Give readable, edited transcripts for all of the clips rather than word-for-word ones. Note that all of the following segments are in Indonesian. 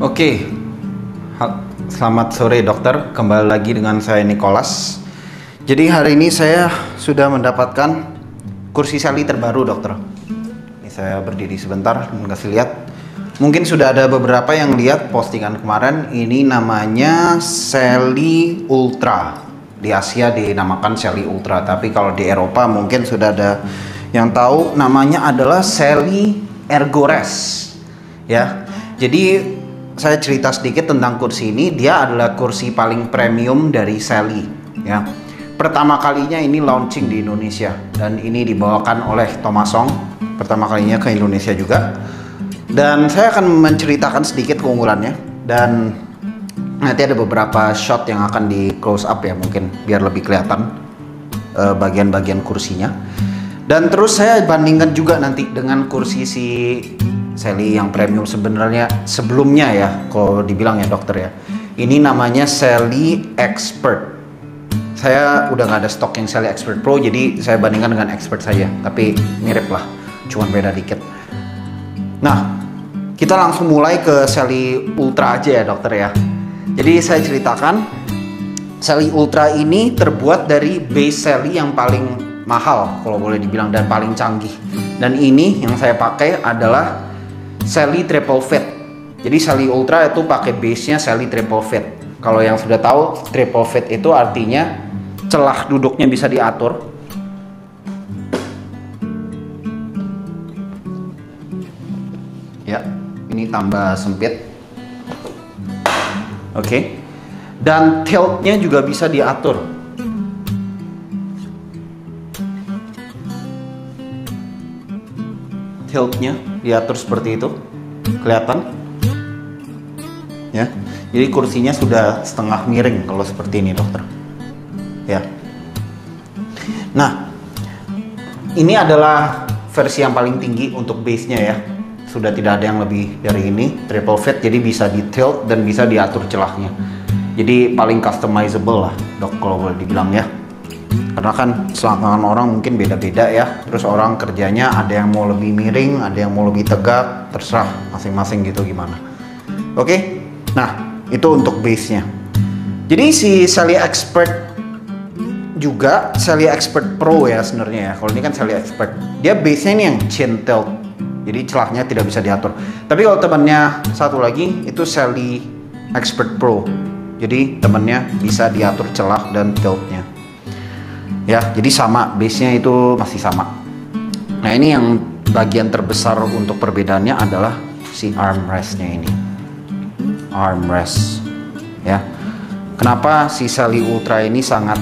Oke, selamat sore dokter. Kembali lagi dengan saya Nicholas. Jadi hari ini saya sudah mendapatkan kursi Sally terbaru dokter. Ini saya berdiri sebentar kasih lihat. Mungkin sudah ada beberapa yang lihat postingan kemarin. Ini namanya Sally Ultra. Di Asia dinamakan Sally Ultra, tapi kalau di Eropa mungkin sudah ada yang tahu namanya adalah Sally Ergores. Ya. Jadi saya cerita sedikit tentang kursi ini. Dia adalah kursi paling premium dari Sally, ya. Pertama kalinya ini launching di Indonesia dan ini dibawakan oleh Thomas Song. Pertama kalinya ke Indonesia juga. Dan saya akan menceritakan sedikit keunggulannya dan nanti ada beberapa shot yang akan di close up ya, mungkin biar lebih kelihatan bagian-bagian kursinya. Dan terus saya bandingkan juga nanti dengan kursi si Sally yang premium sebenarnya sebelumnya ya, kalau dibilang ya dokter ya. Ini namanya Sally Expert. Saya udah nggak ada stok yang Sally Expert Pro, jadi saya bandingkan dengan Expert saja. Tapi mirip lah, cuman beda dikit. Nah, kita langsung mulai ke Sally Ultra aja ya dokter ya. Jadi saya ceritakan, Sally Ultra ini terbuat dari base Sally yang paling mahal kalau boleh dibilang dan paling canggih. Dan ini yang saya pakai adalah Sally Triple Fit. Jadi Sally Ultra itu pakai base-nya Sally Triple Fit. Kalau yang sudah tahu, Triple Fit itu artinya celah duduknya bisa diatur. Ya, ini tambah sempit. Oke. Dan tilt-nya juga bisa diatur. Tilt-nya diatur seperti itu, kelihatan ya. Jadi kursinya sudah setengah miring kalau seperti ini dokter ya. Nah, ini adalah versi yang paling tinggi untuk base nya ya. Sudah tidak ada yang lebih dari ini, triple fit, jadi bisa di tilt dan bisa diatur celahnya. Jadi paling customizable lah dok kalau boleh dibilang ya. Karena kan selangkangan orang mungkin beda-beda ya. Terus orang kerjanya ada yang mau lebih miring, ada yang mau lebih tegak, terserah masing-masing gitu gimana. Oke, nah itu untuk base-nya. Jadi si Sally Expert juga Sally Expert Pro ya sebenarnya ya. Kalau ini kan Sally Expert, dia base-nya ini yang chin tilt, jadi celahnya tidak bisa diatur. Tapi kalau temannya satu lagi itu Sally Expert Pro, jadi temannya bisa diatur celah dan tiltnya. Ya, jadi sama, base-nya itu masih sama. Nah, ini yang bagian terbesar untuk perbedaannya adalah si armrest-nya ini. Armrest. Ya. Kenapa si Sally Ultra ini sangat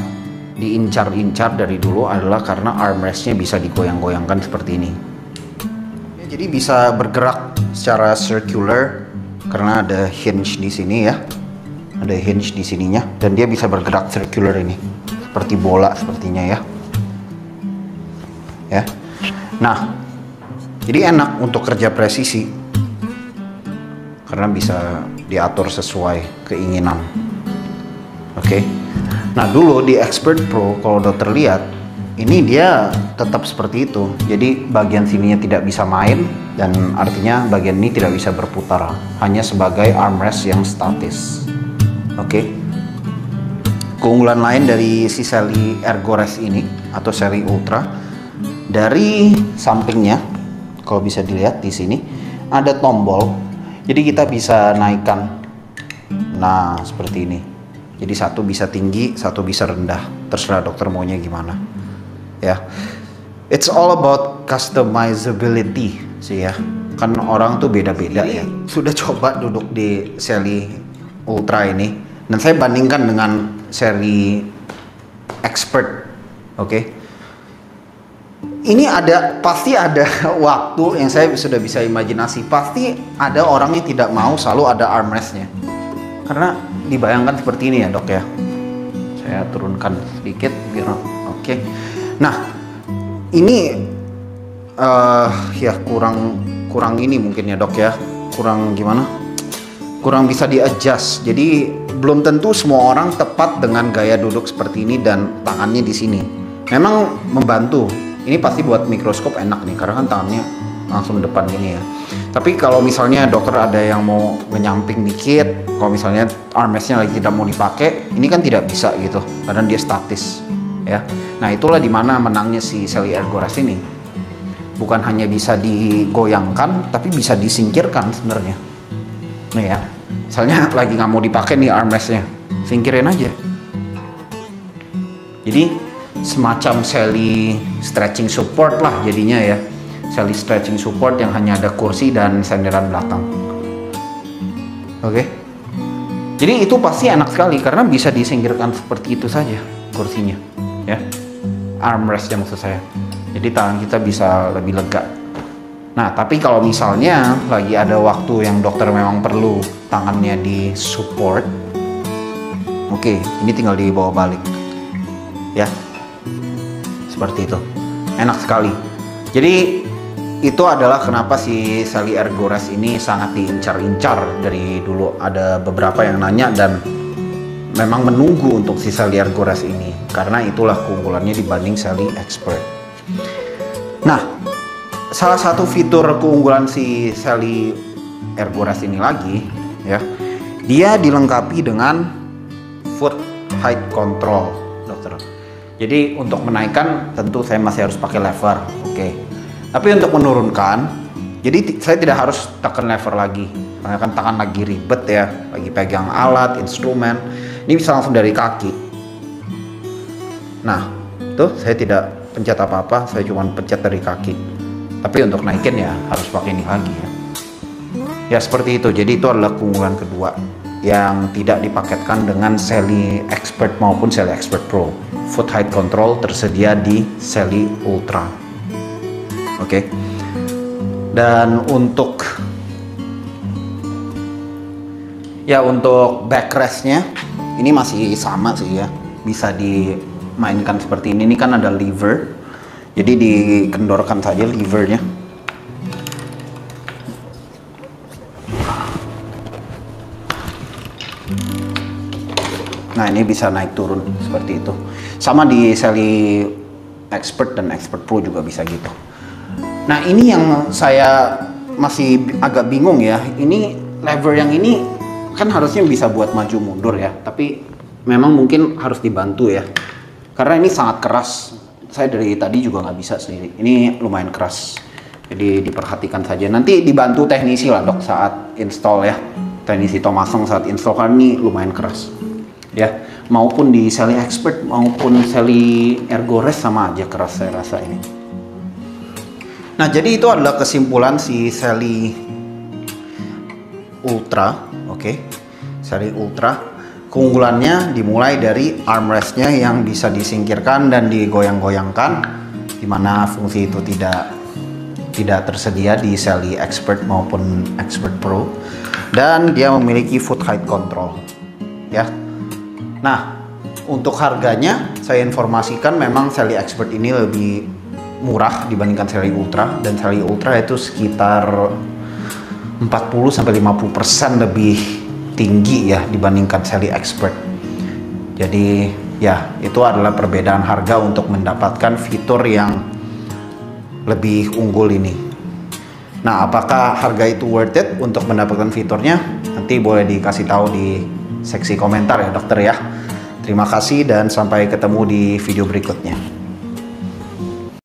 diincar-incar dari dulu adalah karena armrest-nya bisa digoyang-goyangkan seperti ini. Ya, jadi bisa bergerak secara circular karena ada hinge di sini ya. Ada hinge di sininya dan dia bisa bergerak circular ini. Seperti bola sepertinya ya. Ya. Nah, jadi enak untuk kerja presisi. Karena bisa diatur sesuai keinginan. Oke. Nah, dulu di Expert Pro kalau dokter lihat, ini dia tetap seperti itu. Jadi bagian sininya tidak bisa main dan artinya bagian ini tidak bisa berputar, hanya sebagai armrest yang statis. Oke. Keunggulan lain dari si Sally Ergores ini atau Sally Ultra, dari sampingnya kalau bisa dilihat di sini ada tombol, jadi kita bisa naikkan. Nah seperti ini, jadi satu bisa tinggi, satu bisa rendah, terserah dokter maunya gimana ya. It's all about customizability sih ya, kan orang tuh beda-beda ya. Sudah coba duduk di Sally Ultra ini dan saya bandingkan dengan Sally Expert. Oke. Ini pasti ada waktu yang saya sudah bisa imajinasi, pasti ada orang yang tidak mau selalu ada armrestnya. Karena dibayangkan seperti ini ya dok ya. Saya turunkan sedikit biar oke. Nah, ini ya kurang ini mungkin ya dok ya. Kurang gimana? Kurang bisa di-adjust. Jadi belum tentu semua orang tepat dengan gaya duduk seperti ini dan tangannya di sini. Memang membantu. Ini pasti buat mikroskop enak nih, karena kan tangannya langsung depan gini ya. Tapi kalau misalnya dokter ada yang mau menyamping dikit, kalau misalnya armrestnya lagi tidak mau dipakai, ini kan tidak bisa gitu, karena dia statis ya. Nah itulah dimana menangnya si Shelly Ergoras ini. Bukan hanya bisa digoyangkan, tapi bisa disingkirkan sebenarnya. Nih ya, misalnya lagi nggak mau dipakai nih armrestnya, singkirin aja. Jadi semacam Shelly stretching support lah jadinya ya. Shelly stretching support yang hanya ada kursi dan senderan belakang. Oke. Jadi itu pasti enak sekali karena bisa disingkirkan seperti itu saja kursinya, ya. Armrest yang maksud saya. Jadi tangan kita bisa lebih lega. Nah, tapi kalau misalnya lagi ada waktu yang dokter memang perlu tangannya di support, oke, ini tinggal dibawa balik, ya. Seperti itu. Enak sekali. Jadi itu adalah kenapa si Shelly Ergoras ini sangat diincar-incar dari dulu. Ada beberapa yang nanya dan memang menunggu untuk si Shelly Ergoras ini karena itulah keunggulannya dibanding Shelly Expert. Nah, salah satu fitur keunggulan si Shelly Ergoras ini lagi ya, dia dilengkapi dengan foot height control, dokter. Jadi untuk menaikkan tentu saya masih harus pakai lever, oke. Tapi untuk menurunkan, jadi saya tidak harus tekan lever lagi, karena kan tangan lagi ribet ya, lagi pegang alat, instrumen. Ini bisa langsung dari kaki. Nah, tuh saya tidak pencet apa-apa, saya cuma pencet dari kaki. Tapi untuk naikin ya harus pakai ini lagi ya. Ya seperti itu. Jadi itu adalah keunggulan kedua yang tidak dipaketkan dengan Shelly Expert maupun Shelly Expert Pro. Foot height control tersedia di Shelly Ultra. Oke. Dan untuk backrestnya ini masih sama sih ya, bisa dimainkan seperti ini. Ini kan ada lever, jadi dikendorkan saja levernya. Nah ini bisa naik turun seperti itu. Sama di Shelly Expert dan Expert Pro juga bisa gitu. Nah ini yang saya masih agak bingung ya. Ini lever yang ini kan harusnya bisa buat maju mundur ya. Tapi memang mungkin harus dibantu ya. Karena ini sangat keras. Saya dari tadi juga nggak bisa sendiri. Ini lumayan keras. Jadi diperhatikan saja. Nanti dibantu teknisi lah dok saat install ya. Teknisi Thomasong saat install karena ini lumayan keras. Ya, maupun di Shelly Expert maupun Shelly Ergoras sama aja keras saya rasa ini. Nah, jadi itu adalah kesimpulan si Shelly Ultra, oke. Shelly Ultra, keunggulannya dimulai dari armrestnya yang bisa disingkirkan dan digoyang-goyangkan, dimana fungsi itu tidak tersedia di Shelly Expert maupun Expert Pro, dan dia memiliki foot height control, ya. Nah, untuk harganya saya informasikan memang Shelly Expert ini lebih murah dibandingkan Shelly Ultra, dan Shelly Ultra itu sekitar 40-50% lebih tinggi ya dibandingkan Shelly Expert. Jadi ya itu adalah perbedaan harga untuk mendapatkan fitur yang lebih unggul ini. Nah, apakah harga itu worth it untuk mendapatkan fiturnya? Nanti boleh dikasih tahu di seksi komentar ya dokter ya. Terima kasih dan sampai ketemu di video berikutnya.